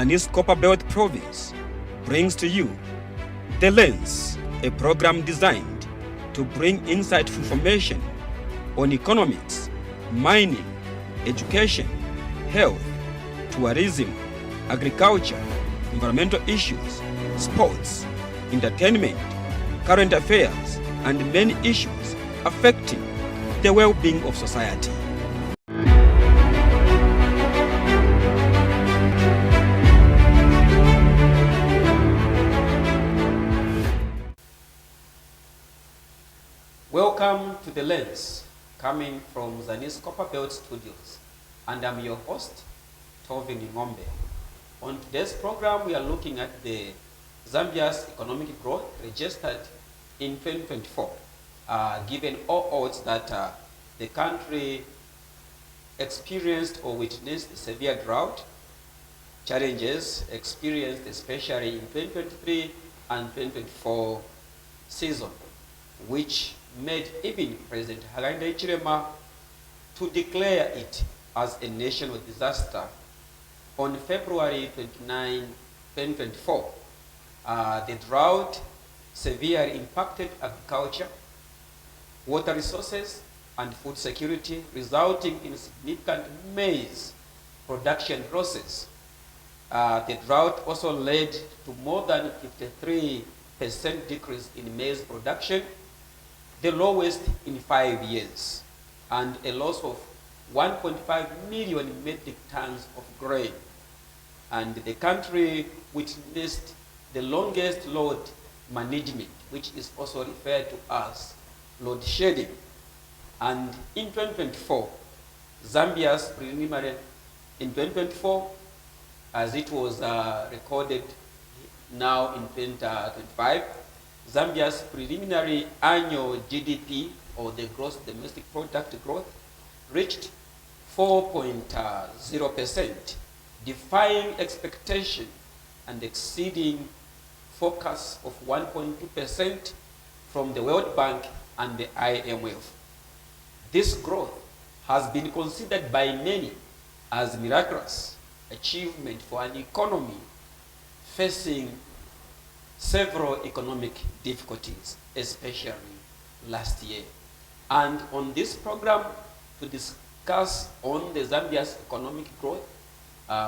Zambia'S Copperbelt Province brings to you The Lens, a program designed to bring insightful information on economics, mining, education, health, tourism, agriculture, environmental issues, sports, entertainment, current affairs, and many issues affecting the well-being of society. Welcome to The Lens, coming from Zambia'S Copperbelt Studios, and I'm your host, Tovin Ngombe. On today's program, we are looking at the Zambia's economic growth registered in 2024, given all odds that the country experienced or witnessed severe drought challenges experienced especially in 2023 and 2024 season, which made even President Hakainde Hichilema to declare it as a national disaster on February 29, 2024. The drought severely impacted agriculture, water resources, and food security, resulting in significant maize production losses. The drought also led to more than 53% decrease in maize production, the lowest in 5 years, and a loss of 1.5 million metric tons of grain. And the country witnessed the longest load management, which is also referred to as load shedding. And in 2024, Zambia's preliminary, in 2024, as it was recorded now in 2025, Zambia's preliminary annual GDP, or the gross domestic product growth, reached 4.0%, defying expectation and exceeding forecasts of 1.2% from the World Bank and the IMF. This growth has been considered by many as miraculous achievement for an economy facing several economic difficulties, especially last year. And on this program, to discuss on the Zambia's economic growth,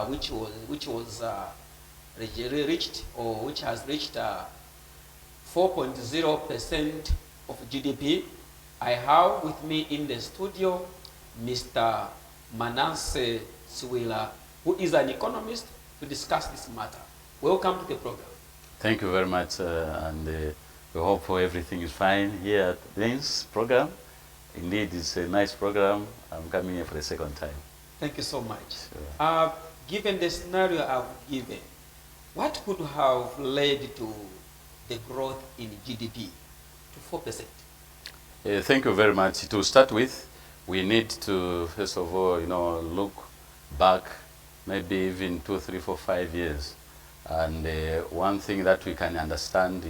which has reached 4.0% of GDP, I have with me in the studio Mr. Manasseh Siwila, who is an economist, to discuss this matter. Welcome to the program. Thank you very much, and we hope everything is fine here at this program. Indeed, it's a nice program. I'm coming here for the second time. Thank you so much. Sure. Given the scenario I've given, what could have led to the growth in GDP to 4%? Thank you very much. To start with, we need to, first of all, look back maybe even 2, 3, 4, 5 years. And one thing that we can understand,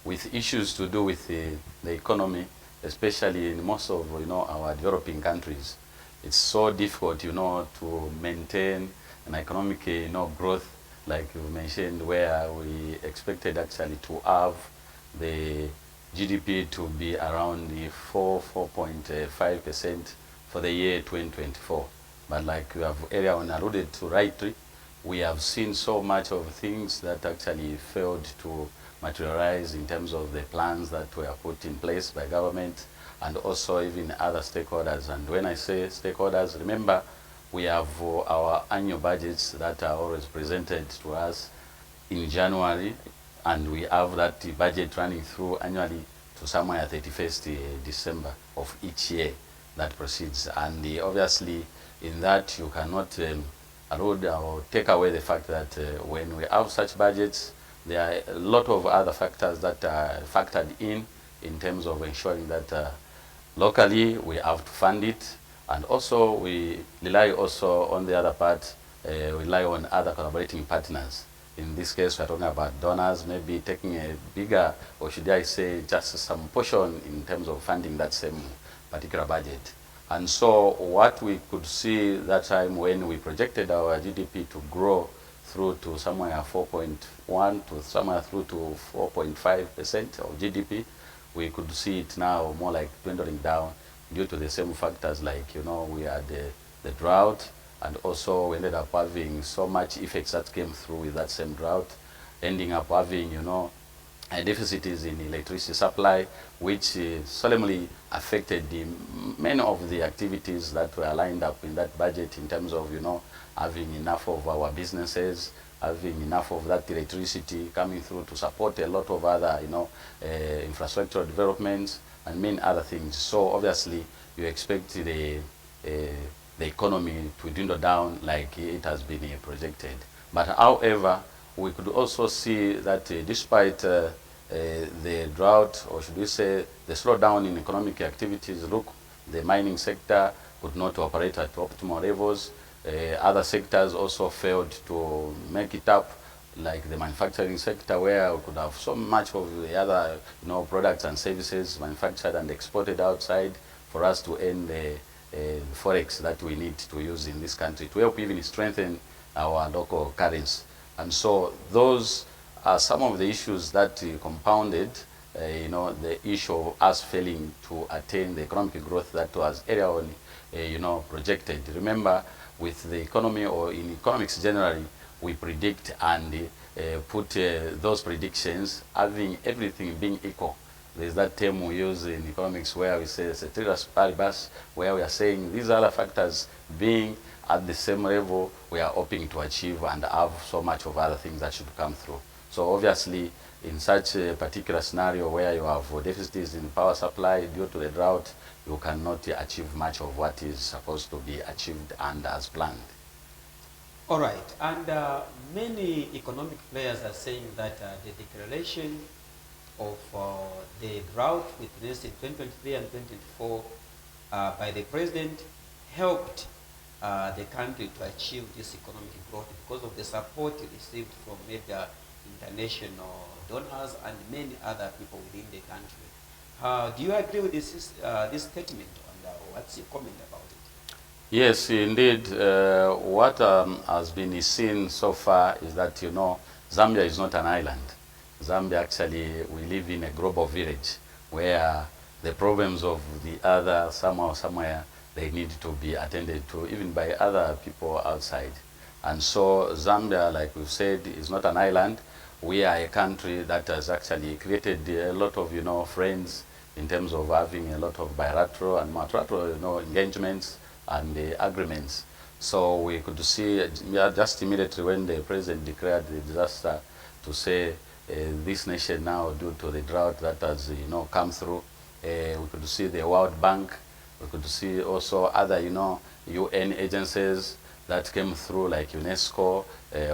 with issues to do with the economy, especially in most of, our developing countries, it's so difficult, to maintain an economic, growth, like you mentioned, where we expected actually to have the GDP to be around the 4.5% for the year 2024. But like you have earlier on alluded to rightly, we have seen so much of things that actually failed to materialize in terms of the plans that were put in place by government and also even other stakeholders. And when I say stakeholders, remember, we have our annual budgets that are always presented to us in January, and we have that budget running through annually to somewhere 31st December of each year that proceeds. And obviously, in that you cannot allude or take away the fact that when we have such budgets, there are a lot of other factors that are factored in terms of ensuring that locally we have to fund it, and also we rely also on the other part, we rely on other collaborating partners. In this case, we're talking about donors, maybe taking a bigger, or should I say, just some portion in terms of funding that same particular budget. And so what we could see that time when we projected our GDP to grow through to somewhere 4.1 to somewhere through to 4.5% of GDP. We could see it now more like dwindling down due to the same factors, like, you know, we had the drought, and also we ended up having so much effects that came through with that same drought, ending up having, you know, deficits in electricity supply, which solemnly affected many of the activities that were lined up in that budget, in terms of, you know, having enough of our businesses, having enough of that electricity coming through to support a lot of other, you know, infrastructural developments and many other things. So obviously you expect the economy to dwindle down like it has been projected. But however, we could also see that despite the drought, or should we say the slowdown in economic activities, look, the mining sector could not operate at optimal levels. Other sectors also failed to make it up, like the manufacturing sector, where we could have so much of the other, you know, products and services manufactured and exported outside for us to earn the forex that we need to use in this country to help even strengthen our local currency. And so those are some of the issues that compounded, you know, the issue of us failing to attain the economic growth that was earlier on, you know, projected. Remember, with the economy, or in economics generally, we predict and put those predictions having everything being equal. There's that term we use in economics where we say ceteris paribus, where we are saying these other factors being at the same level, we are hoping to achieve and have so much of other things that should come through. So obviously, in such a particular scenario where you have deficits in power supply due to the drought, you cannot achieve much of what is supposed to be achieved and as planned. All right, and many economic players are saying that the declaration of the drought witnessed in 2023 and 2024 by the president helped the country to achieve this economic growth because of the support received from maybe international donors and many other people within the country. Do you agree with this statement, and what's your comment about it? Yes, indeed. What has been seen so far is that, you know, Zambia is not an island. Zambia, actually, we live in a global village where the problems of the other, somehow, somewhere, they need to be attended to, even by other people outside. And so Zambia, like we've said, is not an island. We are a country that has actually created a lot of, you know, friends in terms of having a lot of bilateral and multilateral, you know, engagements and agreements. So we could see just immediately when the president declared the disaster, to say this nation now, due to the drought that has, you know, come through, we could see the World Bank, we could see also other, you know, UN agencies that came through, like UNESCO,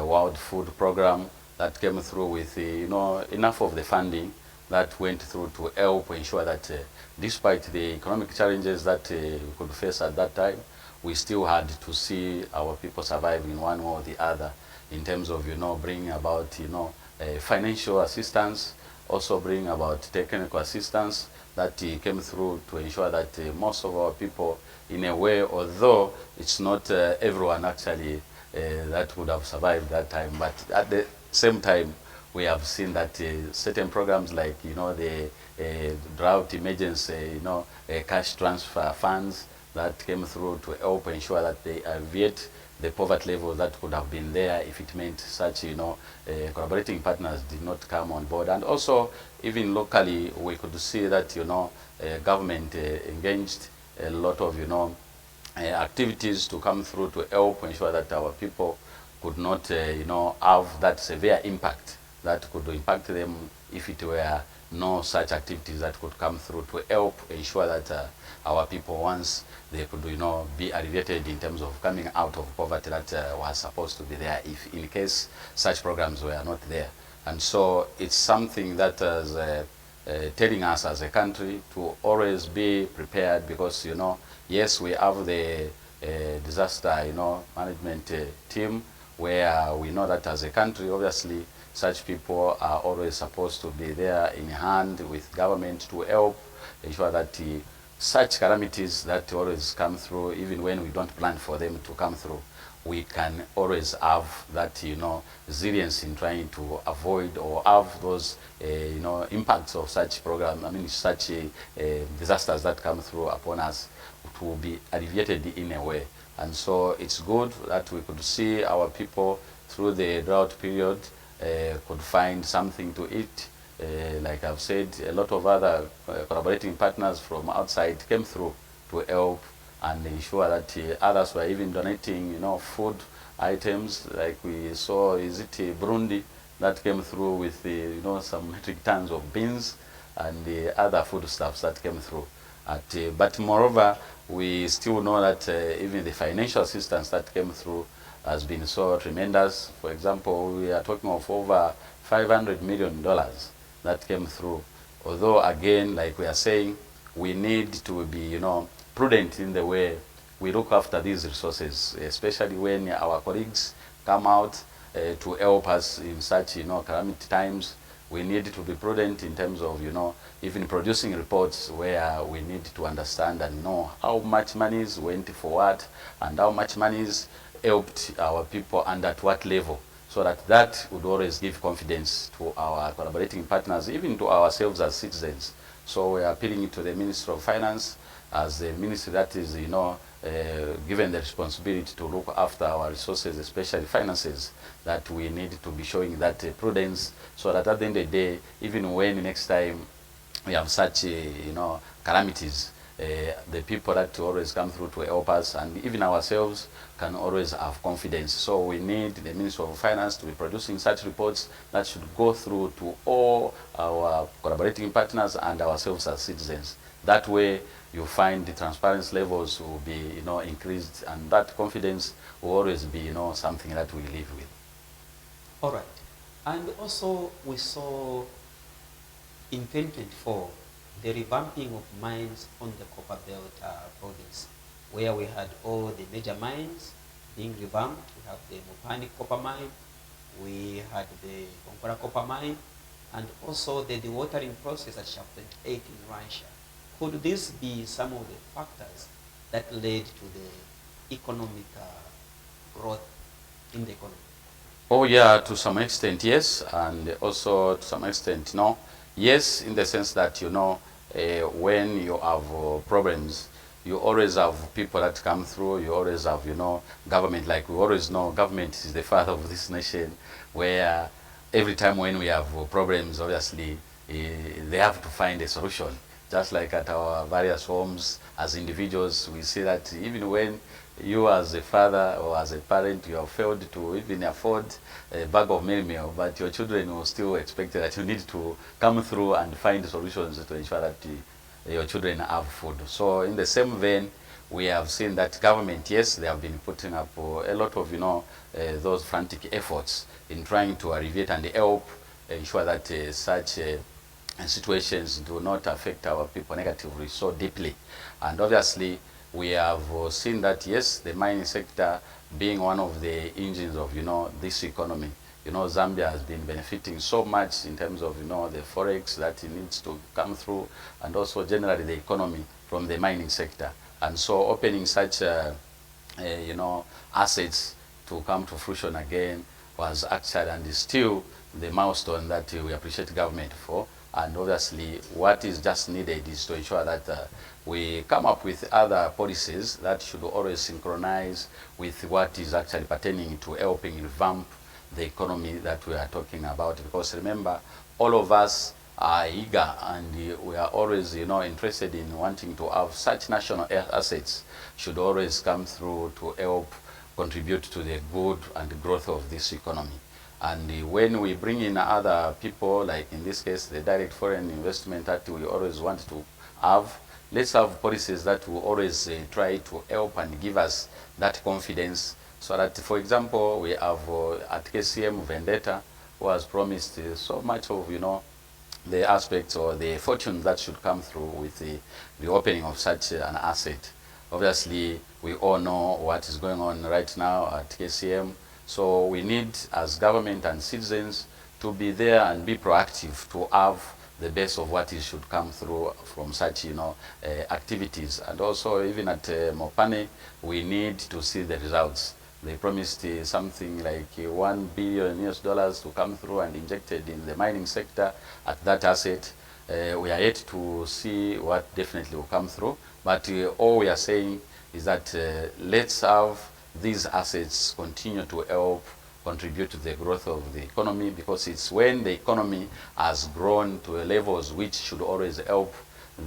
World Food Program, that came through with, you know, enough of the funding that went through to help ensure that despite the economic challenges that we could face at that time, we still had to see our people survive in one way or the other, in terms of, you know, bringing about, you know, financial assistance, also bring about technical assistance that came through to ensure that most of our people, in a way, although it's not everyone actually that would have survived that time, but at the same time, we have seen that certain programs like, you know, the drought emergency, you know, cash transfer funds that came through to help ensure that they alleviate the poverty level that could have been there if it meant such, you know, collaborating partners did not come on board. And also, even locally, we could see that, you know, government engaged a lot of, you know, activities to come through to help ensure that our people could not, you know, have that severe impact that could impact them if it were no such activities that could come through to help ensure that our people, once they could, you know, be alleviated in terms of coming out of poverty that was supposed to be there, if in case such programs were not there. And so it's something that is telling us as a country to always be prepared, because, you know, yes, we have the disaster, you know, management team, where we know that as a country, obviously, such people are always supposed to be there in hand with government to help ensure that such calamities that always come through, even when we don't plan for them to come through, we can always have that, resilience in trying to avoid or have those, impacts of such programs, such disasters that come through upon us to be alleviated in a way. And so it's good that we could see our people through the drought period could find something to eat. Like I've said, a lot of other collaborating partners from outside came through to help and ensure that others were even donating, food items. Like we saw, is it Burundi that came through with, some metric tons of beans and the other foodstuffs that came through. But moreover, we still know that even the financial assistance that came through has been so tremendous. For example, we are talking of over $500 million that came through. Although, again, like we are saying, we need to be, prudent in the way we look after these resources, especially when our colleagues come out to help us in such, calamity times. We need to be prudent in terms of, even producing reports where we need to understand and know how much monies went for what and how much monies helped our people and at what level, so that would always give confidence to our collaborating partners, even to ourselves as citizens. So we are appealing to the Ministry of Finance as the ministry that is, given the responsibility to look after our resources, especially finances, that we need to be showing that prudence, so that at the end of the day, even when next time we have such, calamities, the people that always come through to help us and even ourselves can always have confidence. So we need the Ministry of Finance to be producing such reports that should go through to all our collaborating partners and ourselves as citizens. That way, you find the transparency levels will be, increased, and that confidence will always be, something that we live with. All right. And also, we saw in 2024 the revamping of mines on the Copper Belt province, where we had all the major mines being revamped. We have the Mopani copper mine, we had the Konkora copper mine, and also the dewatering process at Shaft 28 in Russia. Could this be some of the factors that led to the economic growth in the economy? Oh yeah, to some extent, yes, and also to some extent, no. Yes, in the sense that, when you have problems, you always have people that come through, you always have, government. Like we always know, government is the father of this nation, where every time when we have problems, obviously, they have to find a solution. Just like at our various homes, as individuals, we see that even when you as a father or as a parent, you have failed to even afford a bag of meal, but your children will still expect that you need to come through and find solutions to ensure that your children have food. So in the same vein, we have seen that government, yes, they have been putting up a lot of, those frantic efforts in trying to alleviate and help ensure that such situations do not affect our people negatively so deeply. And obviously, we have seen that, yes, the mining sector being one of the engines of, this economy. Zambia has been benefiting so much in terms of, the forex that it needs to come through, and also generally the economy from the mining sector. And so opening such, assets to come to fruition again was actually and is still the milestone that we appreciate government for. And obviously, what is just needed is to ensure that we come up with other policies that should always synchronize with what is actually pertaining to helping revamp the economy that we are talking about. Because remember, all of us are eager and we are always, interested in wanting to have such national assets should always come through to help contribute to the good and growth of this economy. And when we bring in other people, like in this case, the direct foreign investment that we always want to have, let's have policies that will always try to help and give us that confidence, so that, for example, we have at KCM Vendetta, who has promised so much of, the aspects or the fortune that should come through with the opening of such an asset. Obviously, we all know what is going on right now at KCM. So we need, as government and citizens, to be there and be proactive to have the base of what it should come through from such, activities. And also, even at Mopane, we need to see the results. They promised something like $1 billion US to come through and injected in the mining sector at that asset. We are yet to see what definitely will come through, but all we are saying is that let's have these assets continue to help contribute to the growth of the economy, because it's when the economy has grown to levels which should always help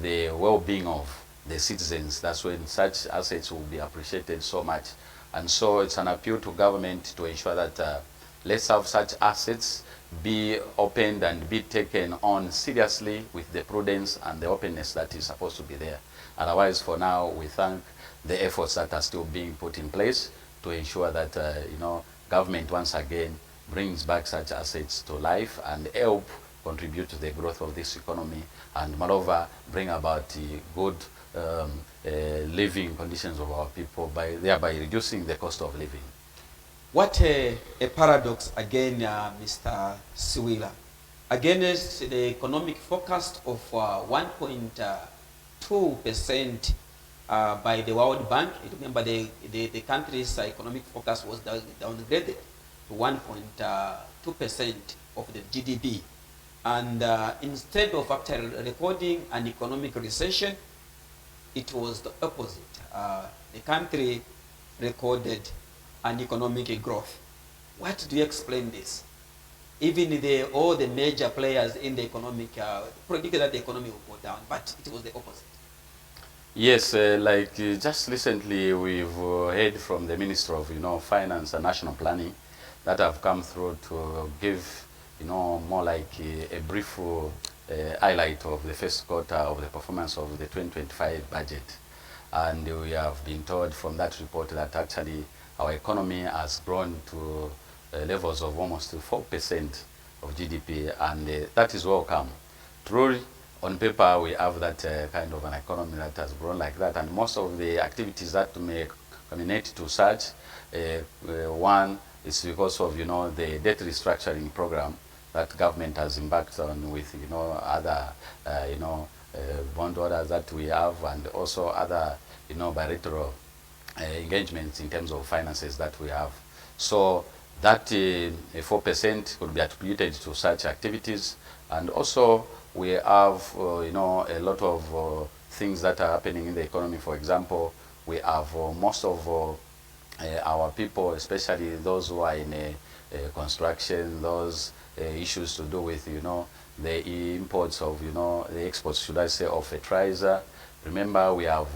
the well-being of the citizens, that's when such assets will be appreciated so much. And so it's an appeal to government to ensure that let's have such assets be opened and be taken on seriously with the prudence and the openness that is supposed to be there. Otherwise, for now, we thank the efforts that are still being put in place to ensure that government once again brings back such assets to life and help contribute to the growth of this economy, and moreover bring about good living conditions of our people, by thereby reducing the cost of living. What a paradox again, Mr. Siwila. Against the economic forecast of 1.2% by the World Bank. Remember, the country's economic forecast was downgraded to 1.2% of the GDP. And instead of actually recording an economic recession, it was the opposite. The country recorded an economic growth. What do you explain this? Even all the major players in the economic predicted that the economy will go down, but it was the opposite. Yes, just recently we've heard from the Minister of Finance and National Planning that have come through to give more like a brief highlight of the first quarter of the performance of the 2025 budget. And we have been told from that report that actually our economy has grown to levels of almost 4% of GDP, and that is welcome. Truly, on paper, we have that kind of an economy that has grown like that, and most of the activities that may culminate to such, one is because of the debt restructuring program that government has embarked on with other bond orders that we have, and also other bilateral engagements in terms of finances that we have. So that 4% could be attributed to such activities, and also we have a lot of things that are happening in the economy. For example, we have most of our people, especially those who are in construction, those issues to do with the imports of the exports, should I say, of fertilizer. Remember, we have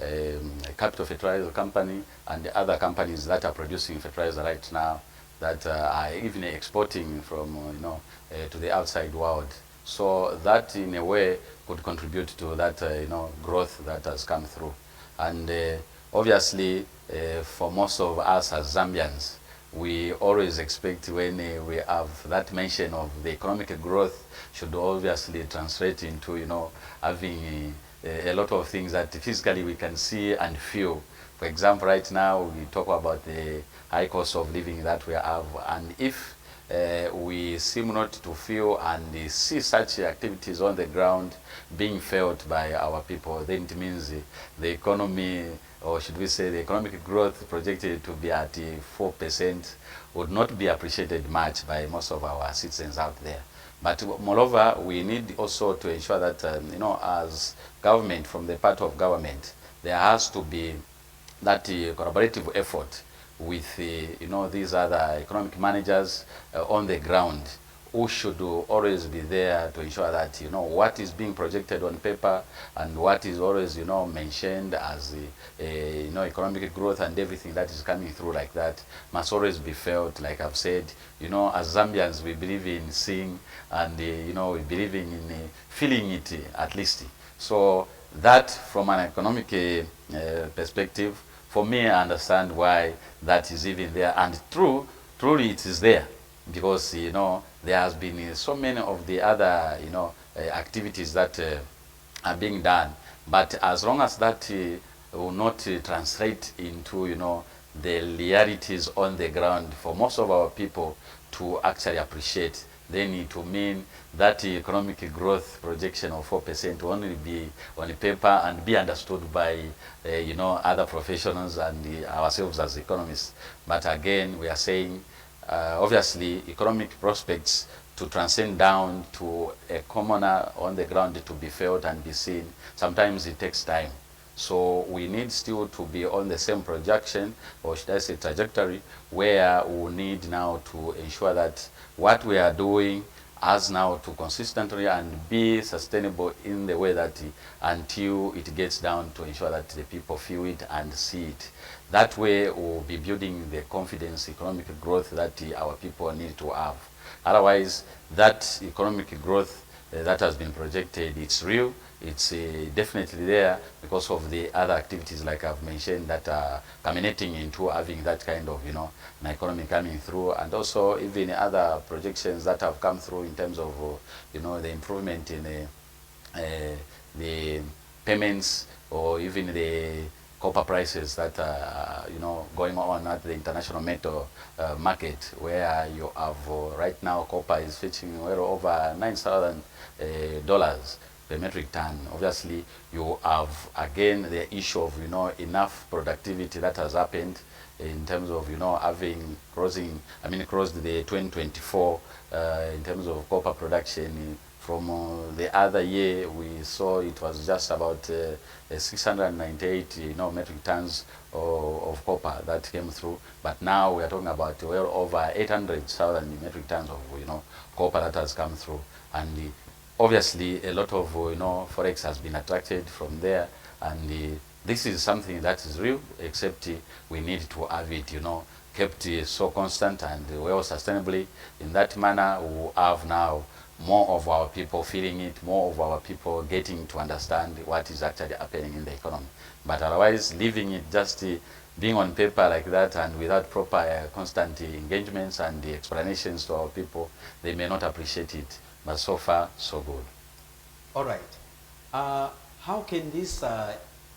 a capital fertilizer company and the other companies that are producing fertilizer right now that are even exporting from to the outside world. So that in a way could contribute to that growth that has come through. And obviously for most of us as Zambians, we always expect when we have that mention of the economic growth should obviously translate into having a lot of things that physically we can see and feel. For example, right now we talk about the high cost of living that we have, and if we seem not to feel and see such activities on the ground being felt by our people, then it means the economy, or should we say the economic growth projected to be at 4%, would not be appreciated much by most of our citizens out there. But moreover, we need also to ensure that, as government, from the part of government, there has to be that collaborative effort with these other economic managers on the ground, who should always be there to ensure that what is being projected on paper and what is always mentioned as economic growth and everything that is coming through like that must always be felt. Like I've said, as Zambians, we believe in seeing and we believe in feeling it at least. So that, from an economic perspective, for me, I understand why that is even there, and truly it is there, because there has been so many of the other activities that are being done, but as long as that will not translate into the realities on the ground for most of our people to actually appreciate, then it will mean that economic growth projection of 4% will only be on paper and be understood by other professionals and ourselves as economists. But again, we are saying obviously economic prospects to transcend down to a commoner on the ground to be felt and be seen, sometimes it takes time. So we need still to be on the same projection, or should I say trajectory, where we need now to ensure that what we are doing has now to consistently and be sustainable in the way that until it gets down to ensure that the people feel it and see it. That way we'll be building the confidence, economic growth that our people need to have. Otherwise, that economic growth that has been projected, it's real, it's definitely there because of the other activities like I've mentioned that are culminating into having that kind of, an economy coming through, and also even other projections that have come through in terms of, the improvement in the payments or even the copper prices that are going on at the international metal market, where you have right now copper is fetching well over $9,000 per metric ton. Obviously, you have again the issue of enough productivity that has happened in terms of having crossed the 2024 in terms of copper production. From the other year, we saw it was just about 698 metric tons of copper that came through. But now we are talking about well over 800,000 metric tons of copper that has come through. And obviously, a lot of forex has been attracted from there. And this is something that is real, except we need to have it kept so constant and well sustainably. In that manner, we will have now more of our people feeling it, more of our people getting to understand what is actually happening in the economy. But otherwise, leaving it just being on paper like that and without proper constant engagements and the explanations to our people, they may not appreciate it. But so far, so good. All right. How can this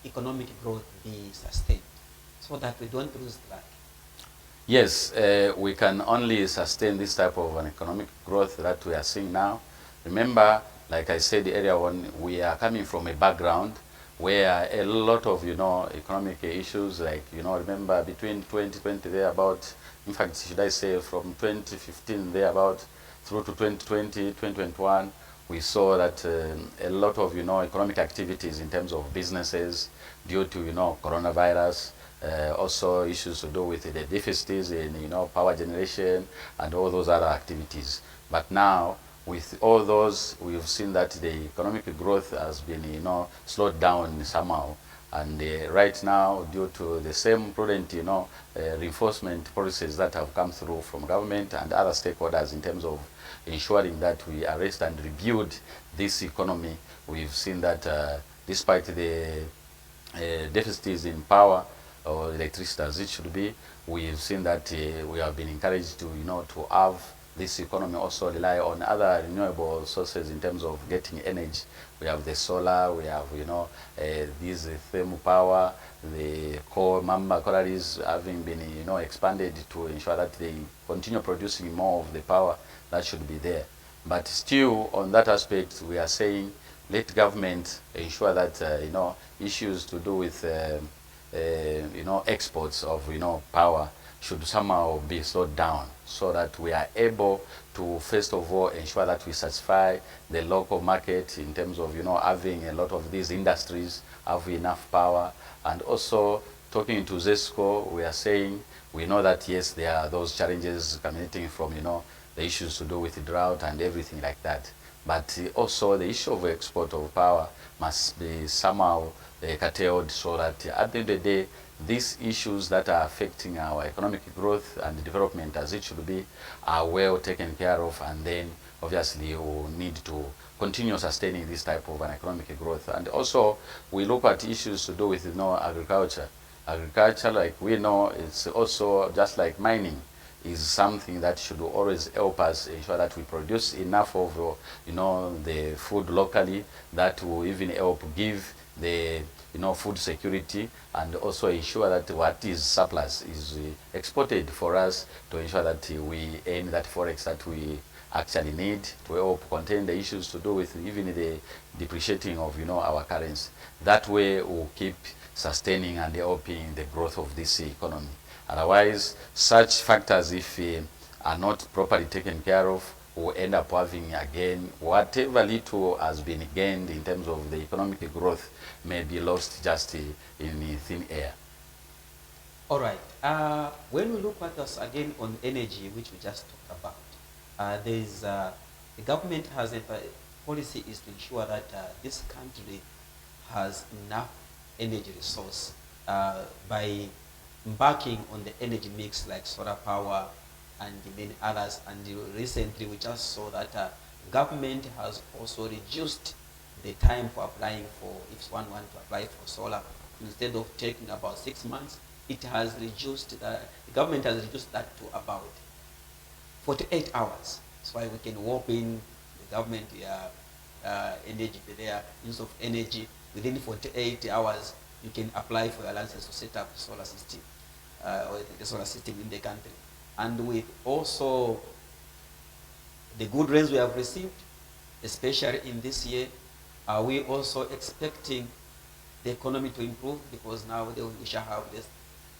economic growth be sustained so that we don't lose track? Yes, we can only sustain this type of an economic growth that we are seeing now. Remember, like I said earlier on, we are coming from a background where a lot of, economic issues, like, remember between 2020 thereabout, in fact, should I say from 2015 thereabout through to 2020, 2021, we saw that a lot of, economic activities in terms of businesses due to, coronavirus, also issues to do with the deficits in power generation and all those other activities. But now, with all those, we've seen that the economic growth has been slowed down somehow. And right now, due to the same prudent reinforcement policies that have come through from government and other stakeholders in terms of ensuring that we arrest and rebuild this economy, we've seen that despite the deficits in power or electricity as it should be, we've seen that we have been encouraged to to have this economy also rely on other renewable sources in terms of getting energy. We have the solar, we have these thermal power, the coal mamba collieries having been expanded to ensure that they continue producing more of the power that should be there. But still, on that aspect, we are saying let government ensure that issues to do with exports of power should somehow be slowed down, so that we are able to first of all ensure that we satisfy the local market in terms of having a lot of these industries have enough power. And also talking to ZESCO, we are saying we know that yes, there are those challenges emanating from the issues to do with drought and everything like that. But also the issue of export of power must be somehow curtailed, so that at the end of the day, these issues that are affecting our economic growth and development as it should be are well taken care of, and then obviously we need to continue sustaining this type of an economic growth. And also we look at issues to do with agriculture. Agriculture, like we know, it's also just like mining, is something that should always help us ensure that we produce enough of the food locally, that will even help give the food security, and also ensure that what is surplus is exported for us to ensure that we earn that forex that we actually need to help contain the issues to do with even the depreciating of, our currency. That way we'll keep sustaining and helping the growth of this economy. Otherwise, such factors, if are not properly taken care of, will end up having, again, whatever little has been gained in terms of the economic growth may be lost just in thin air. All right. When we look at us again on energy, which we just talked about, the government has a policy is to ensure that this country has enough energy resource by embarking on the energy mix like solar power and many others. And recently we just saw that government has also reduced the time for applying for, if one wants to apply for solar, instead of taking about 6 months, it has reduced, the government has reduced that to about 48 hours. That's why we can walk in the government energy, their use of energy, within 48 hours, you can apply for your license to set up solar system, or the solar system in the country. And with also the good rains we have received, especially in this year, are we also expecting the economy to improve? Because now we shall have this,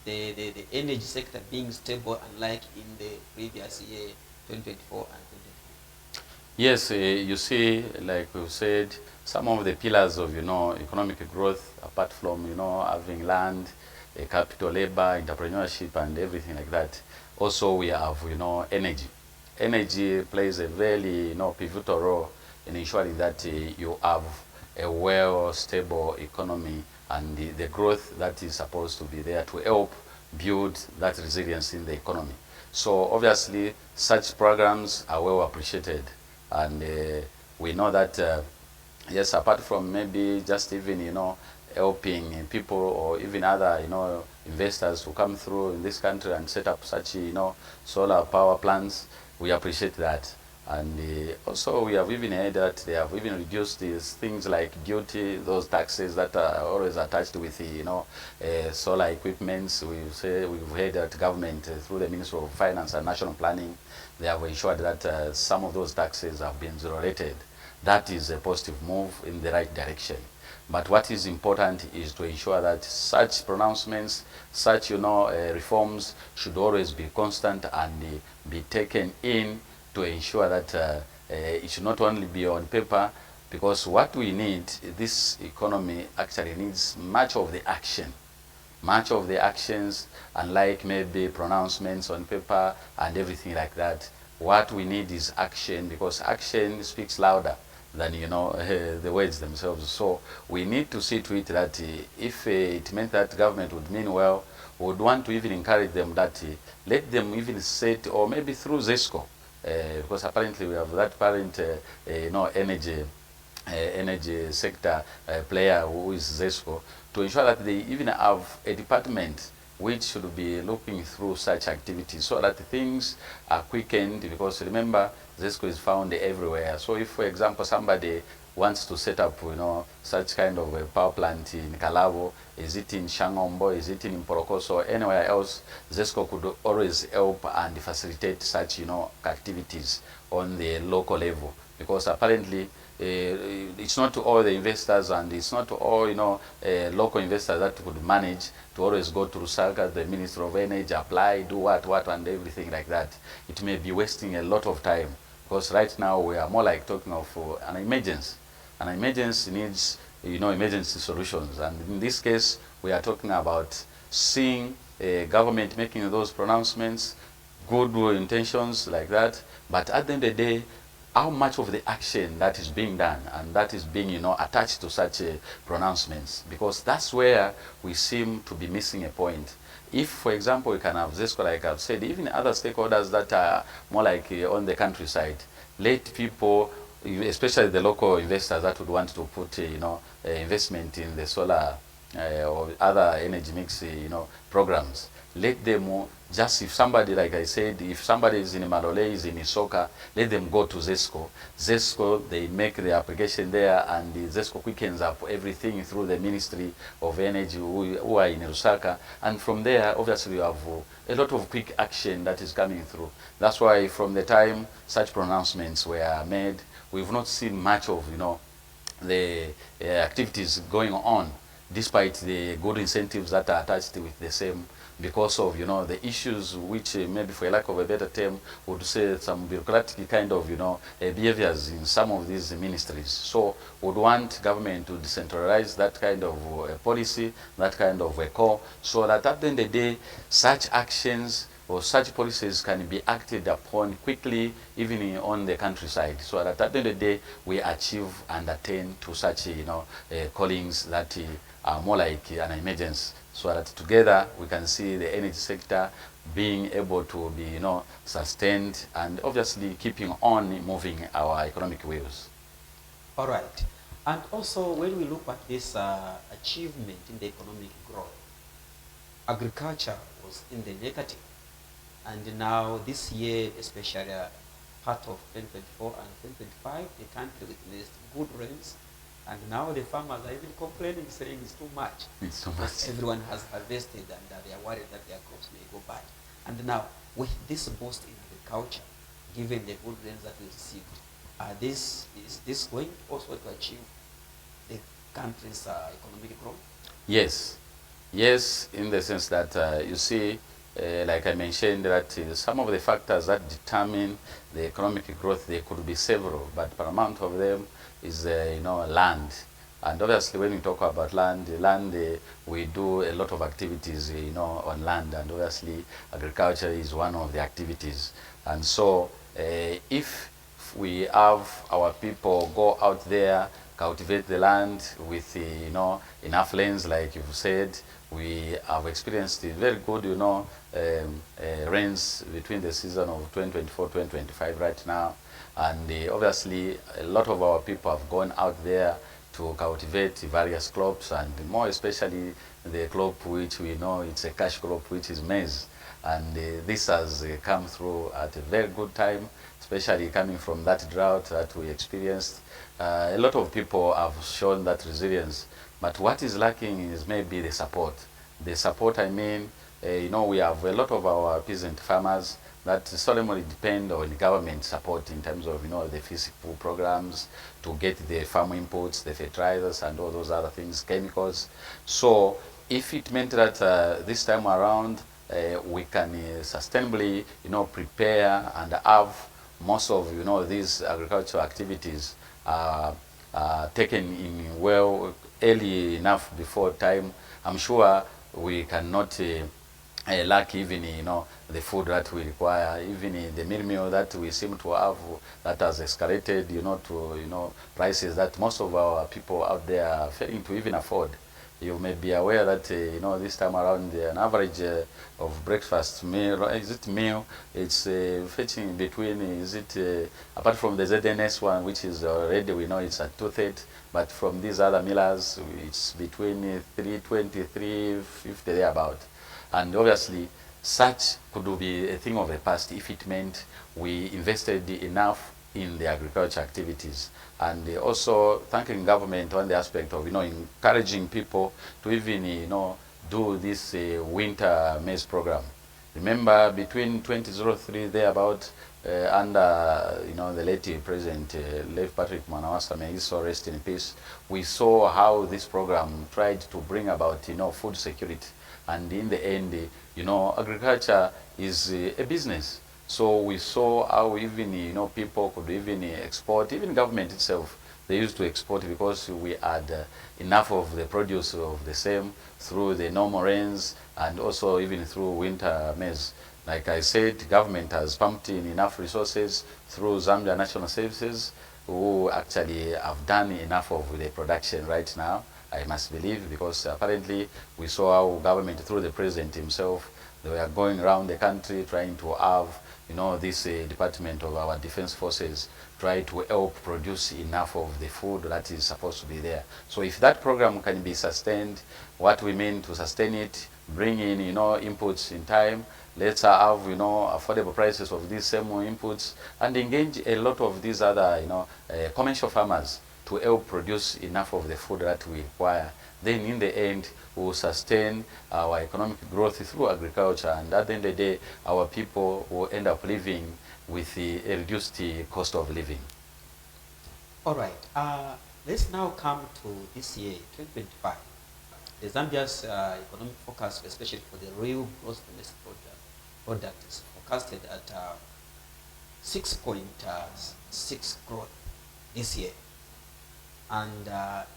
the energy sector being stable, unlike in the previous year, 2024 and 2023. Yes, you see, like we said, some of the pillars of, economic growth, apart from, having land, capital, labor, entrepreneurship, and everything like that, also we have, energy. Energy plays a very, pivotal role in ensuring that you have a well stable economy and the growth that is supposed to be there to help build that resilience in the economy. So obviously such programs are well appreciated, and we know that yes, apart from maybe just even helping people or even other investors to come through in this country and set up such solar power plants, we appreciate that. And also we have even heard that they have even reduced these things like duty, those taxes that are always attached with solar equipments. We've heard that government through the Ministry of Finance and National Planning, they have ensured that some of those taxes have been zero rated. That is a positive move in the right direction. But what is important is to ensure that such pronouncements, such reforms should always be constant and be taken in to ensure that it should not only be on paper, because what we need, this economy actually needs much of the action. Much of the actions, unlike maybe pronouncements on paper and everything like that. What we need is action, because action speaks louder than the words themselves. So we need to see to it that if it meant that government would mean well, we would want to even encourage them that let them even set, or maybe through ZESCO, because apparently we have that parent energy sector player who is ZESCO, to ensure that they even have a department which should be looking through such activities so that things are quickened, because remember, ZESCO is found everywhere. So if, for example, somebody wants to set up, such kind of a power plant in Kalabo, is it in Shangombo, is it in Porokoso, or anywhere else, ZESCO could always help and facilitate such, activities on the local level. Because apparently, it's not all the investors and it's not all local investors that could manage to always go through SAGA, the Ministry of Energy, apply, do what and everything like that. It may be wasting a lot of time, because right now we are more like talking of an emergency. An emergency needs emergency solutions, and in this case we are talking about seeing government making those pronouncements, good intentions like that, but at the end of the day, how much of the action that is being done and that is being attached to such pronouncements, because that's where we seem to be missing a point. If, for example, we can have ZESCO, like I've said, even other stakeholders that are more like on the countryside, let people, especially the local investors that would want to put investment in the solar or other energy mix, programs. Let them just, if somebody, like I said, if somebody is in Malole, is in Isoka, let them go to ZESCO. ZESCO, they make the application there, and the ZESCO quickens up everything through the Ministry of Energy who are in Lusaka. And from there, obviously, you have a lot of quick action that is coming through. That's why from the time such pronouncements were made, we've not seen much of, the activities going on, despite the good incentives that are attached with the same, because of the issues which maybe, for lack of a better term, would say some bureaucratic kind of behaviors in some of these ministries. So would want government to decentralize that kind of policy, that kind of a call, so that at the end of the day, such actions or such policies can be acted upon quickly, even on the countryside, so that at the end of the day, we achieve and attain to such callings that are more like an emergency, so that together we can see the energy sector being able to be sustained, and obviously keeping on moving our economic wheels. All right. And also, when we look at this achievement in the economic growth, agriculture was in the negative. And now this year, especially part of 2024 and 2025, the country witnessed good rains. And now the farmers are even complaining, saying it's too much. It's too much. Everyone has harvested, and they are worried that their crops may go bad. And now, with this boost in agriculture, given the good rains that we received, is this going also to achieve the country's economic growth? Yes. Yes, in the sense that you see, like I mentioned, that some of the factors that determine the economic growth, there could be several, but paramount of them is land. And obviously, when we talk about land, we do a lot of activities on land, and obviously agriculture is one of the activities. And so if we have our people go out there, cultivate the land with enough lands, like you've said, we have experienced very good rains between the season of 2024-2025 right now, and obviously a lot of our people have gone out there to cultivate various crops, and more especially the crop which we know it's a cash crop, which is maize. And this has come through at a very good time, especially coming from that drought that we experienced. A lot of people have shown that resilience, but what is lacking is maybe the support. The support, I mean, we have a lot of our peasant farmers that solemnly depend on government support in terms of the physical programs to get the farm inputs, the fertilizers, and all those other things, chemicals. So if it meant that this time around we can sustainably prepare and have most of these agricultural activities taken in well early enough before time, I'm sure we cannot lack even the food that we require, even the meal that we seem to have that has escalated to prices that most of our people out there are failing to even afford. You may be aware that this time around an average of breakfast meal, it's fetching between, apart from the ZNS one, which is already we know it's at 230, but from these other millers it's between 320, 350 thereabout. And obviously such could be a thing of the past if it meant we invested enough in the agriculture activities. And also thanking government on the aspect of encouraging people to even do this winter maize program. Remember, between 2003 thereabout, under the late President Lev Patrick Mwanawasa, may he so rest in peace, we saw how this program tried to bring about food security. And in the end, agriculture is a business. So we saw how even people could even export, even government itself. They used to export because we had enough of the produce of the same through the normal rains and also even through winter maize. Like I said, government has pumped in enough resources through Zambia National Services, who actually have done enough of the production right now, I must believe, because apparently we saw how government, through the president himself, they were going around the country trying to have this department of our defense forces try to help produce enough of the food that is supposed to be there. So if that program can be sustained, what we mean to sustain it, bring in, inputs in time, let's have, affordable prices of these same inputs, and engage a lot of these other, commercial farmers to help produce enough of the food that we require. Then in the end, we will sustain our economic growth through agriculture, and at the end of the day, our people will end up living with a reduced cost of living. All right. Let's now come to this year, 2025. The Zambia's economic forecast, especially for the real gross domestic product, is forecasted at 6.6 growth this year. And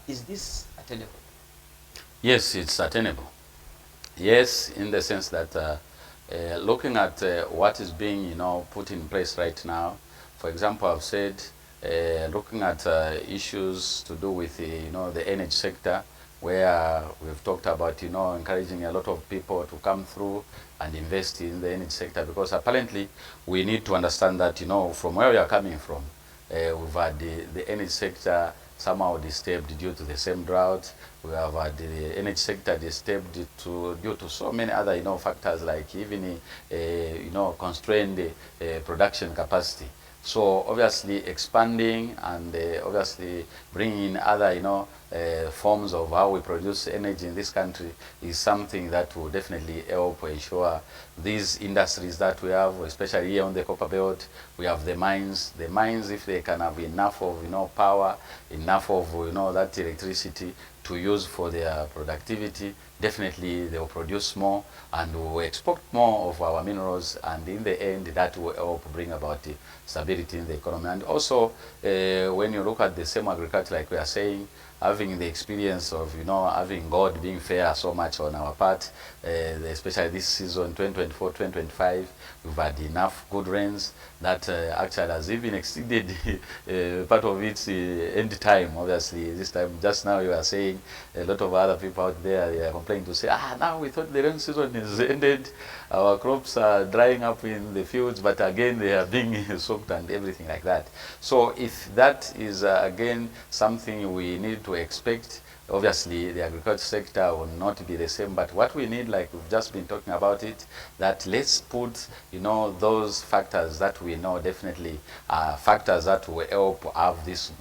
is this attainable? Yes, it's attainable. Yes, in the sense that looking at what is being, put in place right now. For example, I've said looking at issues to do with the energy sector, where we've talked about encouraging a lot of people to come through and invest in the energy sector, because apparently we need to understand that from where we are coming from, we've had the energy sector somehow disturbed due to the same drought. We have had the energy sector disturbed due to so many other factors, like even constrained production capacity. So obviously expanding and obviously bringing in other forms of how we produce energy in this country is something that will definitely help ensure these industries that we have, especially here on the Copper Belt. We have the mines. The mines, if they can have enough of power, enough of that electricity to use for their productivity, definitely they will produce more and we will export more of our minerals, and in the end that will help bring about stability in the economy. And also when you look at the same agriculture, like we are saying, having the experience of having God being fair so much on our part, especially this season 2024-2025, we've had enough good rains that actually has even exceeded part of its end time. Obviously this time, just now you are saying, a lot of other people out there, they are complaining to say, now we thought the rain season is ended, our crops are drying up in the fields, but again they are being soaked and everything like that. So if that is again something we need to expect, obviously the agriculture sector will not be the same. But what we need, like we've just been talking about it, that let's put those factors that we know definitely are factors that will help have this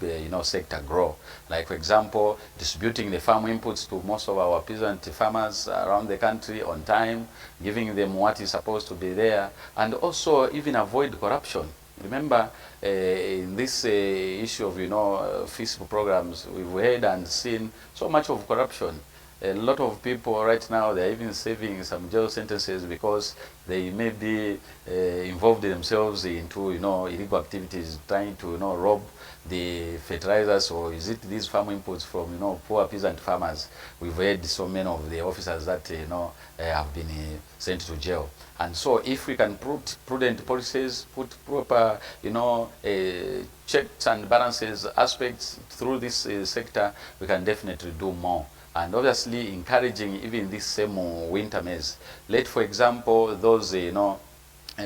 sector grow. Like for example, distributing the farm inputs to most of our peasant farmers around the country on time, giving them what is supposed to be there, and also even avoid corruption. Remember, in this issue of fiscal programs, we've heard and seen so much of corruption. A lot of people right now, they're even serving some jail sentences because they may be involved themselves into illegal activities, trying to rob the fertilizers, or is it these farm inputs from poor peasant farmers. We've heard so many of the officers that have been sent to jail. And so if we can put prudent policies, put proper checks and balances aspects through this sector, we can definitely do more. And obviously encouraging even this same winter maize. Let, for example, those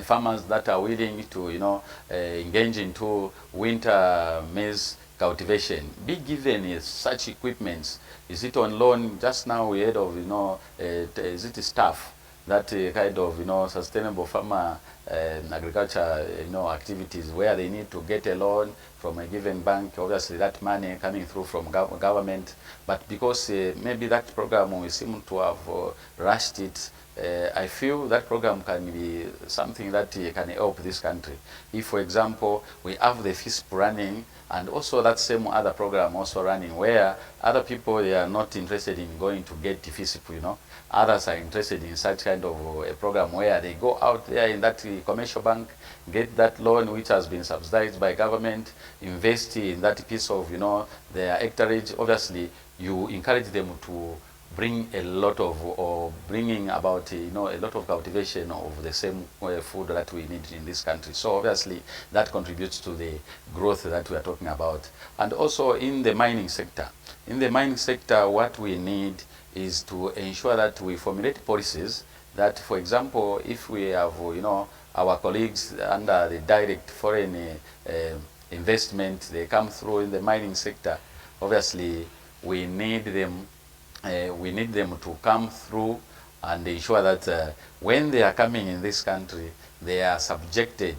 farmers that are willing to engage into winter maize cultivation be given such equipments. Is it on loan? Just now we heard of is it staff, that kind of sustainable farmer agriculture activities, where they need to get a loan from a given bank. Obviously that money coming through from government, but because maybe that program we seem to have rushed it, I feel that program can be something that can help this country. If, for example, we have the FISP running, and also that same other program also running, where other people, they are not interested in going to get the FISP, others are interested in such kind of a program where they go out there in that commercial bank, get that loan which has been subsidized by government, invest in that piece of their hectarage. Obviously you encourage them to bring a lot of, or bringing about a lot of cultivation of the same food that we need in this country. So obviously that contributes to the growth that we are talking about. And also in the mining sector, what we need is to ensure that we formulate policies that, for example, if we have our colleagues under the direct foreign investment, they come through in the mining sector. Obviously, we need them to come through and ensure that when they are coming in this country, they are subjected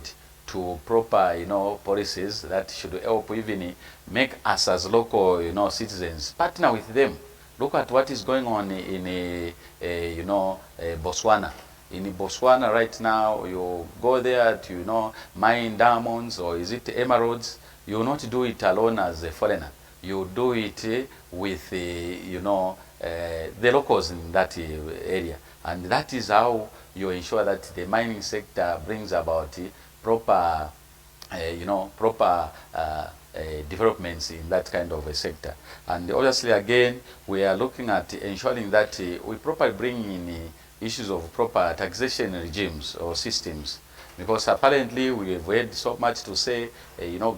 to proper, policies that should help even make us as local, citizens partner with them. Look at what is going on in Botswana. In Botswana right now, you go there to, mine diamonds, or is it emeralds? You will not do it alone as a foreigner. You do it with, the locals in that area. And that is how you ensure that the mining sector brings about proper, developments in that kind of a sector. And obviously, again, we are looking at ensuring that we properly bring in issues of proper taxation regimes or systems, because apparently we have heard so much to say,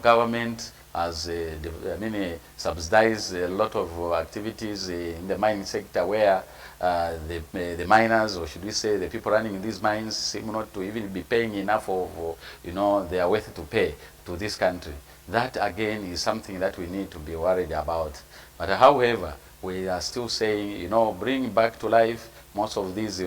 government has subsidized a lot of activities in the mining sector where the miners, or should we say the people running these mines, seem not to even be paying enough of their worth to pay to this country. That again is something that we need to be worried about. But however, we are still saying, bring back to life most of these,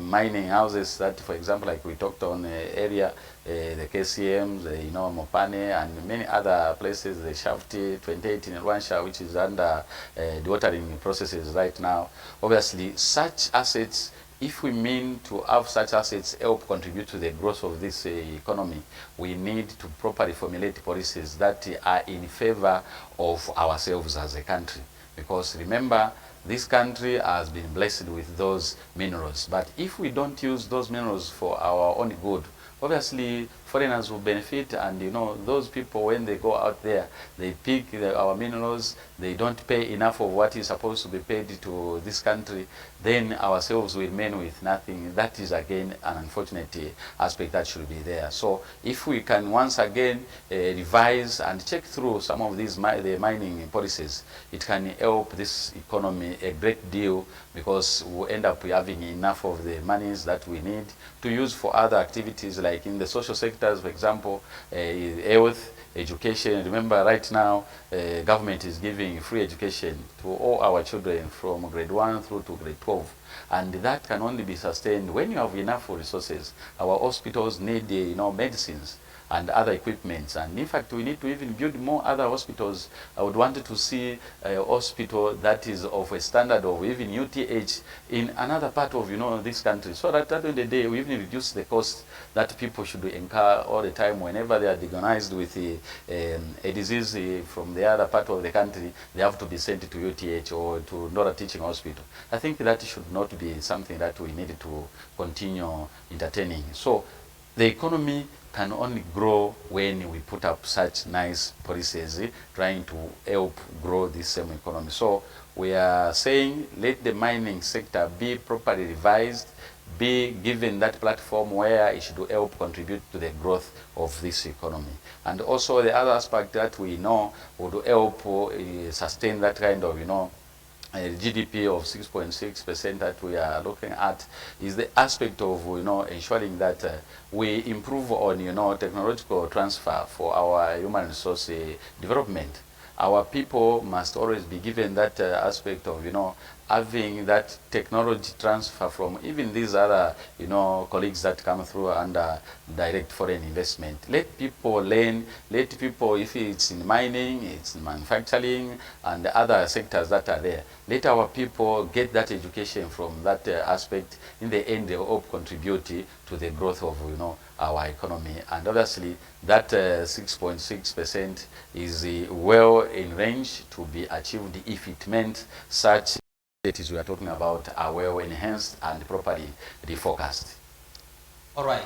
mining houses that, for example, like we talked on area, the KCMs, Mopane, and many other places, the Shafti 28 in Rwansha, which is under dewatering processes right now. Obviously, such assets, if we mean to have such assets help contribute to the growth of this economy, we need to properly formulate policies that are in favor of ourselves as a country. Because remember, this country has been blessed with those minerals. But if we don't use those minerals for our own good, obviously foreigners will benefit, and those people, when they go out there, they pick our minerals, they don't pay enough of what is supposed to be paid to this country, then ourselves will remain with nothing. That is again an unfortunate aspect that should be there. So if we can once again revise and check through some of these the mining policies, it can help this economy a great deal, because we'll end up having enough of the monies that we need to use for other activities, like in the social sectors, for example, health, education. Remember, right now, government is giving free education to all our children from grade 1 through to grade 12. And that can only be sustained when you have enough resources. Our hospitals need, medicines and other equipments. And in fact, we need to even build more other hospitals. I would want to see a hospital that is of a standard of even UTH in another part of, this country, so that at the end of the day, we even reduce the cost that people should incur all the time whenever they are diagnosed with a disease from the other part of the country. They have to be sent to UTH or to another teaching hospital. I think that should not be something that we need to continue entertaining. So the economy can only grow when we put up such nice policies trying to help grow this same economy. So we are saying, let the mining sector be properly revised, be given that platform where it should help contribute to the growth of this economy. And also the other aspect that we know would help sustain that kind of, a GDP of 6.6% that we are looking at is the aspect of ensuring that we improve on technological transfer for our human resource development. Our people must always be given that aspect of having that technology transfer from even these other colleagues that come through under direct foreign investment. Let people learn, let people, if it's in mining, it's in manufacturing and the other sectors that are there, let our people get that education from that aspect. In the end, they will help contribute to the growth of our economy. And obviously that 6.6% is well in range to be achieved if it meant such activities we are talking about are well enhanced and properly refocused. All right.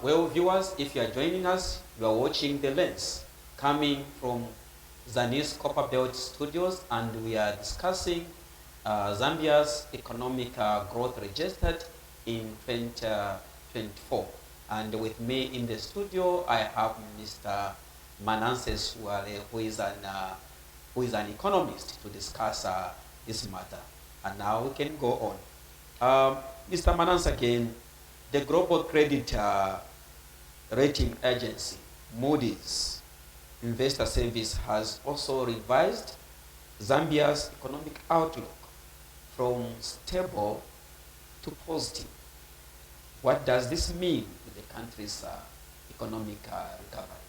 Well, viewers, if you are joining us, you are watching The Lens coming from Zambia'S Copper Belt Studios, and we are discussing Zambia's economic growth registered in 2024. And with me in the studio, I have Mr. Mananses, who is an economist, to discuss this matter. And now we can go on. Mr. Manans, again, the global credit rating agency, Moody's Investor Service, has also revised Zambia's economic outlook from stable to positive. What does this mean to the country's economic recovery?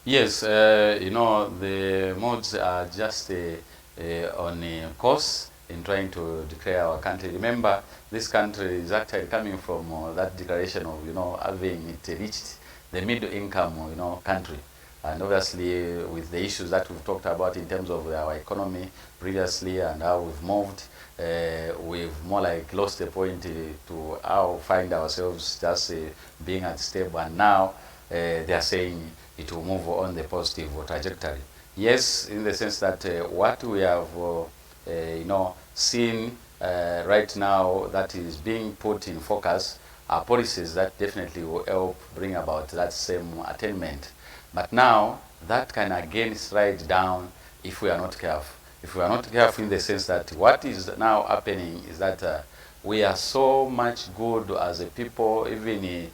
Yes, the mods are just on a course in trying to declare our country. Remember, this country is actually coming from that declaration of, having it reached the middle income, country. And obviously, with the issues that we've talked about in terms of our economy previously and how we've moved, we've more like lost the point to how find ourselves just being at stable. And now they are saying it will move on the positive trajectory. Yes, in the sense that what we have, seen right now that is being put in focus are policies that definitely will help bring about that same attainment. But now that can again slide down if we are not careful. If we are not careful, in the sense that what is now happening is that we are so much good as a people, even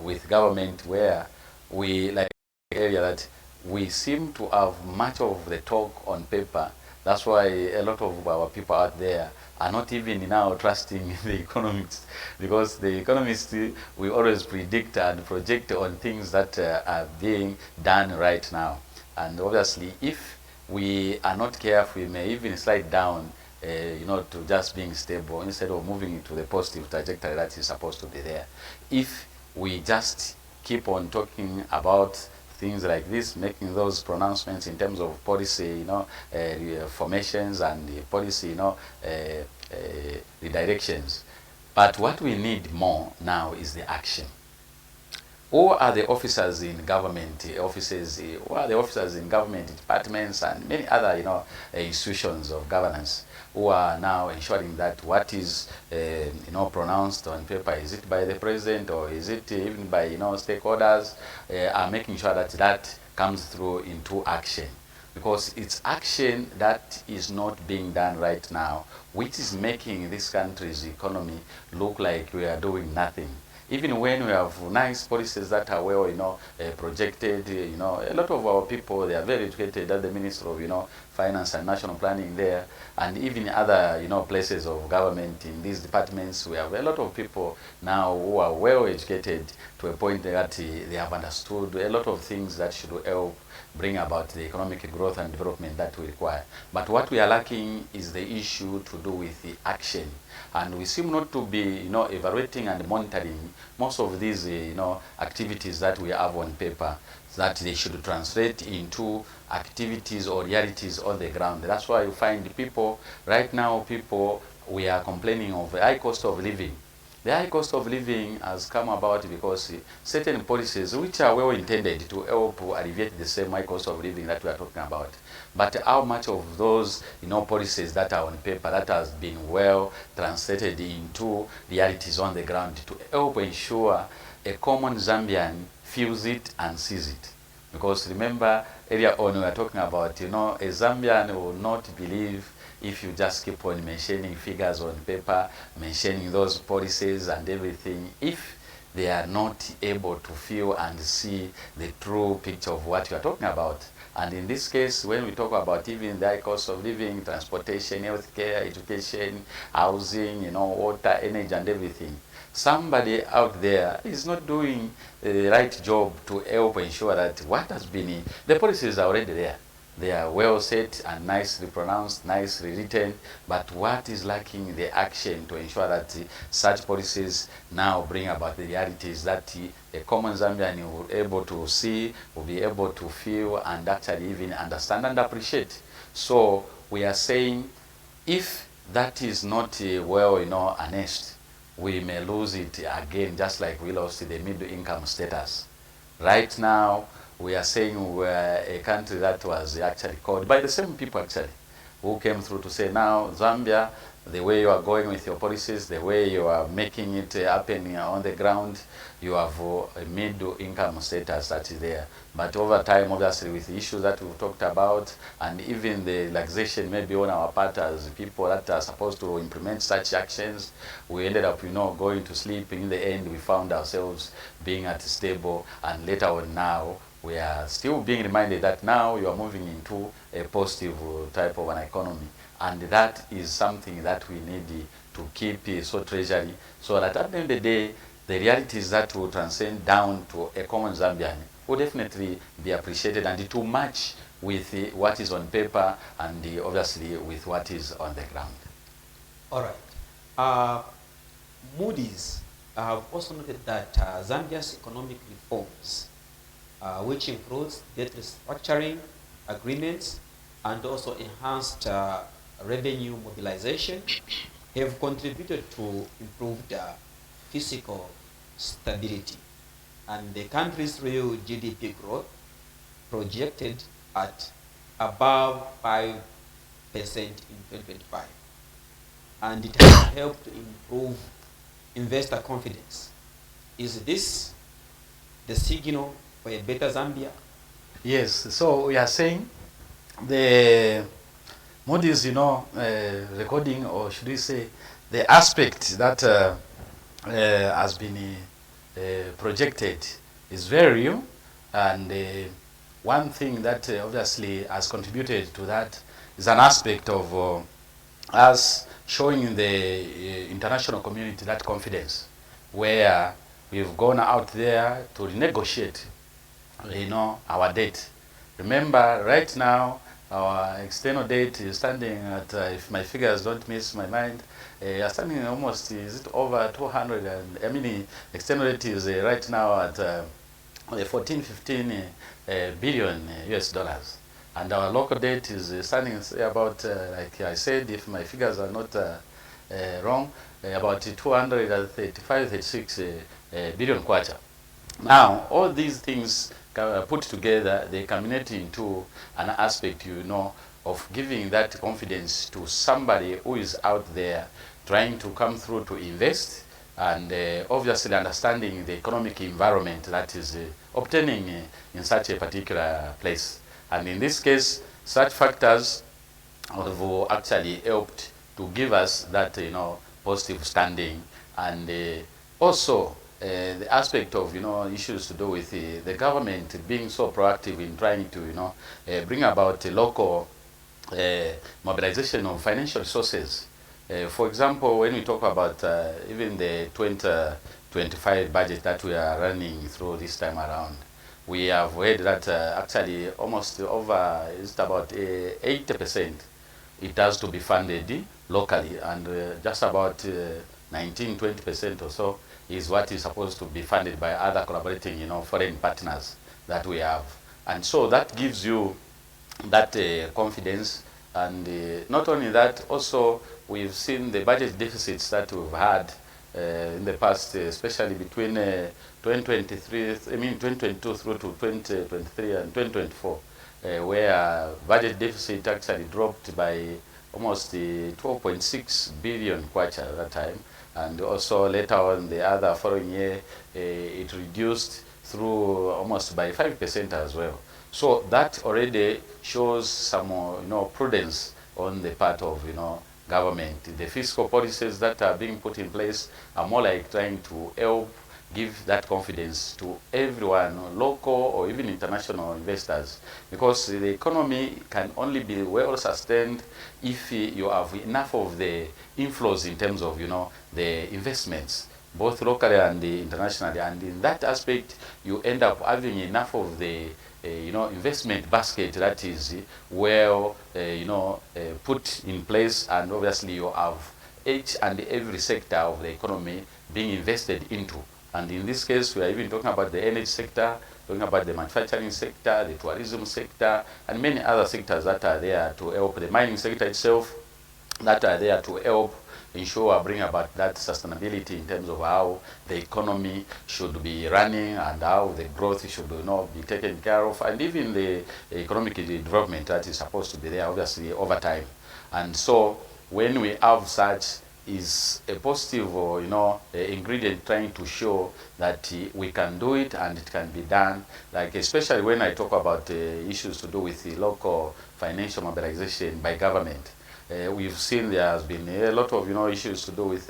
with government, where we like area that we seem to have much of the talk on paper. That's why a lot of our people out there are not even now trusting the economists, because the economists will always predict and project on things that are being done right now. And obviously, if we are not careful, we may even slide down to just being stable instead of moving to the positive trajectory that is supposed to be there. If we just keep on talking about things like this, making those pronouncements in terms of policy, formations and policy, redirections. But what we need more now is the action. Who are the officers in government offices? Who are the officers in government departments and many other, institutions of governance who are now ensuring that what is, pronounced on paper, is it by the president or is it even by, stakeholders, are making sure that that comes through into action. Because it's action that is not being done right now, which is making this country's economy look like we are doing nothing. Even when we have nice policies that are well, projected, a lot of our people, they are very educated at the Ministry of, Finance and National Planning there, and even other, places of government in these departments. We have a lot of people now who are well educated to a point that they have understood a lot of things that should help bring about the economic growth and development that we require. But what we are lacking is the issue to do with the action. And we seem not to be, evaluating and monitoring most of these, activities that we have on paper, that they should translate into activities or realities on the ground. That's why you find people, right now, we are complaining of the high cost of living. The high cost of living has come about because certain policies, which are well intended to help alleviate the same high cost of living that we are talking about, but how much of those, policies that are on paper that has been well translated into realities on the ground to help ensure a common Zambian feels it and sees it. Because remember, earlier on we were talking about, a Zambian will not believe if you just keep on mentioning figures on paper, mentioning those policies and everything, if they are not able to feel and see the true picture of what you are talking about. And in this case, when we talk about even the high cost of living, transportation, healthcare, education, housing, water, energy and everything, somebody out there is not doing the right job to help ensure that what has been, the policies are already there. They are well set and nicely pronounced, nicely written, but what is lacking the action to ensure that such policies now bring about the realities that a common Zambian will be able to see, will be able to feel, and actually even understand and appreciate. So we are saying, if that is not well, harnessed, we may lose it again, just like we lost the middle income status. Right now, we are saying we're a country that was actually called by the same people actually, who came through to say now Zambia, the way you are going with your policies, the way you are making it happen on the ground, you have a middle income status that is there. But over time, obviously, with the issues that we've talked about, and even the relaxation maybe on our part as people that are supposed to implement such actions, we ended up, going to sleep. In the end, we found ourselves being at stable, and later on now, we are still being reminded that now you are moving into a positive type of an economy. And that is something that we need to keep so treasury, so that at the end of the day, the realities that will transcend down to a common Zambian will definitely be appreciated, and to match with what is on paper and obviously with what is on the ground. All right. Moody's have also noted that Zambia's economic reforms, which includes debt restructuring agreements and also enhanced revenue mobilization, have contributed to improved fiscal stability, and the country's real GDP growth projected at above 5% in 2025, and it has helped to improve investor confidence. Is this the signal for a better Zambia? Yes, so we are saying the Moody's, recording, or should we say, the aspect that has been projected is very real, and one thing that obviously has contributed to that is an aspect of us showing the international community that confidence, where we've gone out there to renegotiate, our debt. Remember, right now, our external debt is standing at, if my figures don't miss my mind, standing almost, is it over 200, and I mean, external debt is right now at 14-15 billion US dollars. And our local debt is standing about, like I said, if my figures are not wrong, about 235-36 billion kwacha. Now, all these things put together, they culminate into an aspect, of giving that confidence to somebody who is out there trying to come through to invest, and obviously understanding the economic environment that is obtaining in such a particular place. And in this case, such factors have actually helped to give us that, positive standing, and also the aspect of, issues to do with the government being so proactive in trying to, bring about a local mobilization of financial resources. For example, when we talk about even the 2025 budget that we are running through this time around, we have heard that actually almost over, it's about 80%, it has to be funded locally, and just about 19-20% or so is what is supposed to be funded by other collaborating, foreign partners that we have. And so that gives you that confidence. And not only that, also we've seen the budget deficits that we've had in the past, especially between 2022 through to 2023 and 2024, where budget deficit actually dropped by almost 12.6 billion kwacha at that time. And also later on, the other following year, it reduced through almost by 5% as well. So that already shows some, prudence on the part of, government. The fiscal policies that are being put in place are more like trying to help give that confidence to everyone, local or even international investors, because the economy can only be well sustained if you have enough of the inflows in terms of, the investments, both locally and internationally. And in that aspect, you end up having enough of the investment basket that is well, put in place, and obviously you have each and every sector of the economy being invested into. And in this case, we are even talking about the energy sector, talking about the manufacturing sector, the tourism sector, and many other sectors that are there to help, the mining sector itself, that are there to help ensure, bring about that sustainability in terms of how the economy should be running and how the growth should be taken care of, and even the economic development that is supposed to be there, obviously, over time. And so when we have such, is a positive or ingredient trying to show that we can do it and it can be done. Like especially when I talk about issues to do with the local financial mobilization by government. We've seen there has been a lot of issues to do with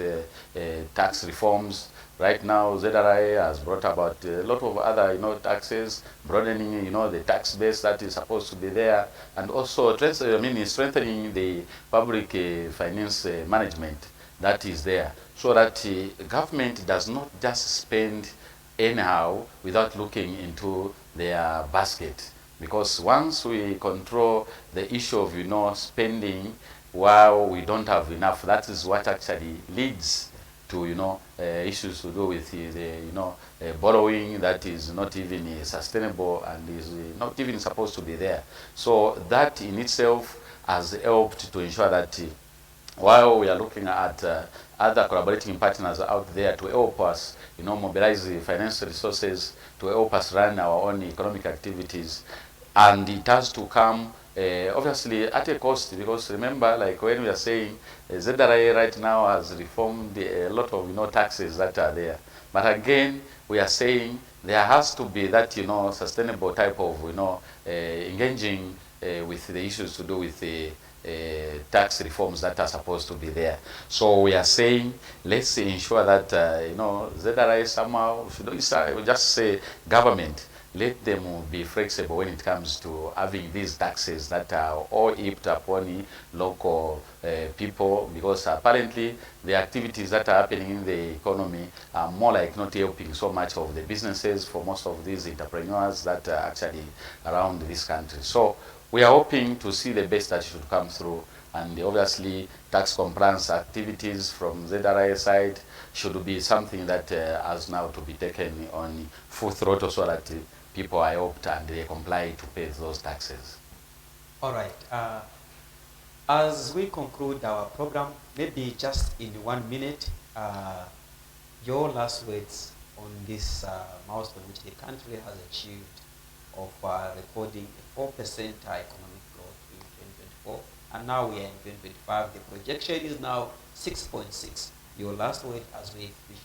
tax reforms. Right now, ZRI has brought about a lot of other taxes, broadening the tax base that is supposed to be there, and also strengthening the public finance management that is there, so that government does not just spend anyhow without looking into their basket. Because once we control the issue of spending while we don't have enough, that is what actually leads to issues to do with the borrowing that is not even sustainable and is not even supposed to be there. So that in itself has helped to ensure that while we are looking at other collaborating partners out there to help us, mobilize the financial resources to help us run our own economic activities, and it has to come obviously at a cost, because remember, like when we are saying ZRA right now has reformed a lot of taxes that are there, but again we are saying there has to be that sustainable type of engaging with the issues to do with the tax reforms that are supposed to be there. So we are saying, let's ensure that ZRI somehow should just say government, let them be flexible when it comes to having these taxes that are all heaped upon local people, because apparently the activities that are happening in the economy are more like not helping so much of the businesses for most of these entrepreneurs that are actually around this country. So we are hoping to see the best that should come through, and obviously tax compliance activities from ZRI side should be something that has now to be taken on full throttle, so that people are helped and they comply to pay those taxes. All right. As we conclude our program, maybe just in 1 minute, your last words on this milestone which the country has achieved of recording a 4% economic growth in 2024, and now we are in 2025. The projection is now 6.6. Your last word as we finish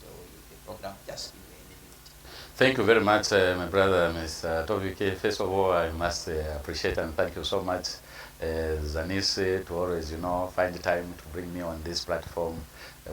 the program, just in a minute. Thank you very much, my brother, Mr. Tovike. First of all, I must appreciate and thank you so much, Zanis, to always, find the time to bring me on this platform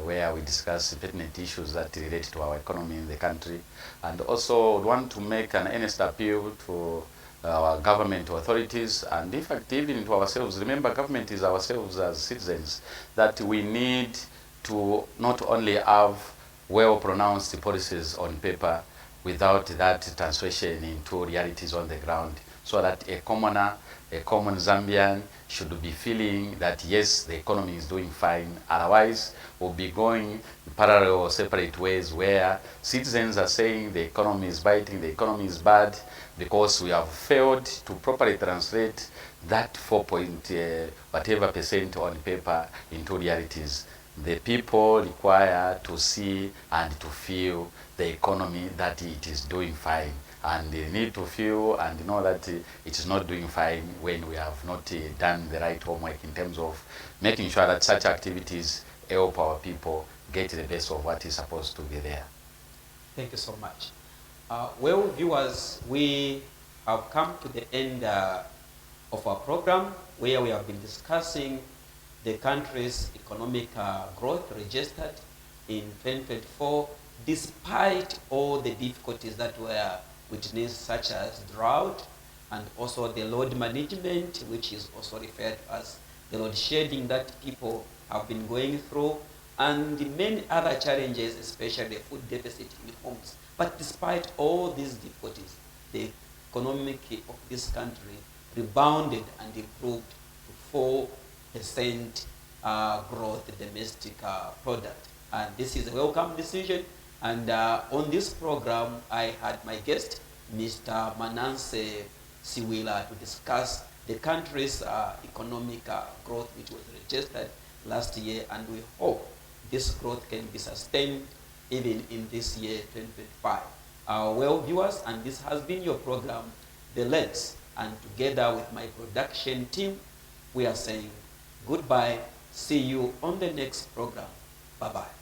where we discuss pertinent issues that relate to our economy in the country. And also want to make an earnest appeal to our government authorities, and in fact even to ourselves. Remember, government is ourselves as citizens, that we need to not only have well-pronounced policies on paper without that translation into realities on the ground, so that a commoner, a common Zambian should be feeling that yes, the economy is doing fine. Otherwise, we'll be going parallel or separate ways where citizens are saying the economy is biting, the economy is bad, because we have failed to properly translate that 4% on paper into realities. The people require to see and to feel the economy that it is doing fine, and they need to feel and know that it is not doing fine when we have not done the right homework in terms of making sure that such activities help our people get the best of what is supposed to be there. Thank you so much. Well, viewers, we have come to the end of our program, where we have been discussing the country's economic growth registered in 2024, despite all the difficulties that were witnessed, such as drought and also the load management, which is also referred to as the load shedding that people have been going through, and the many other challenges, especially the food deficit in homes. But despite all these difficulties, the economy of this country rebounded and improved to 4% growth domestic product. And this is a welcome decision. And on this program, I had my guest, Mr. Mananse Siwila, to discuss the country's economic growth, which was registered last year. And we hope this growth can be sustained even in this year, 2025. Well, viewers, and this has been your program, The Lens. And together with my production team, we are saying goodbye See you on the next program. Bye-bye.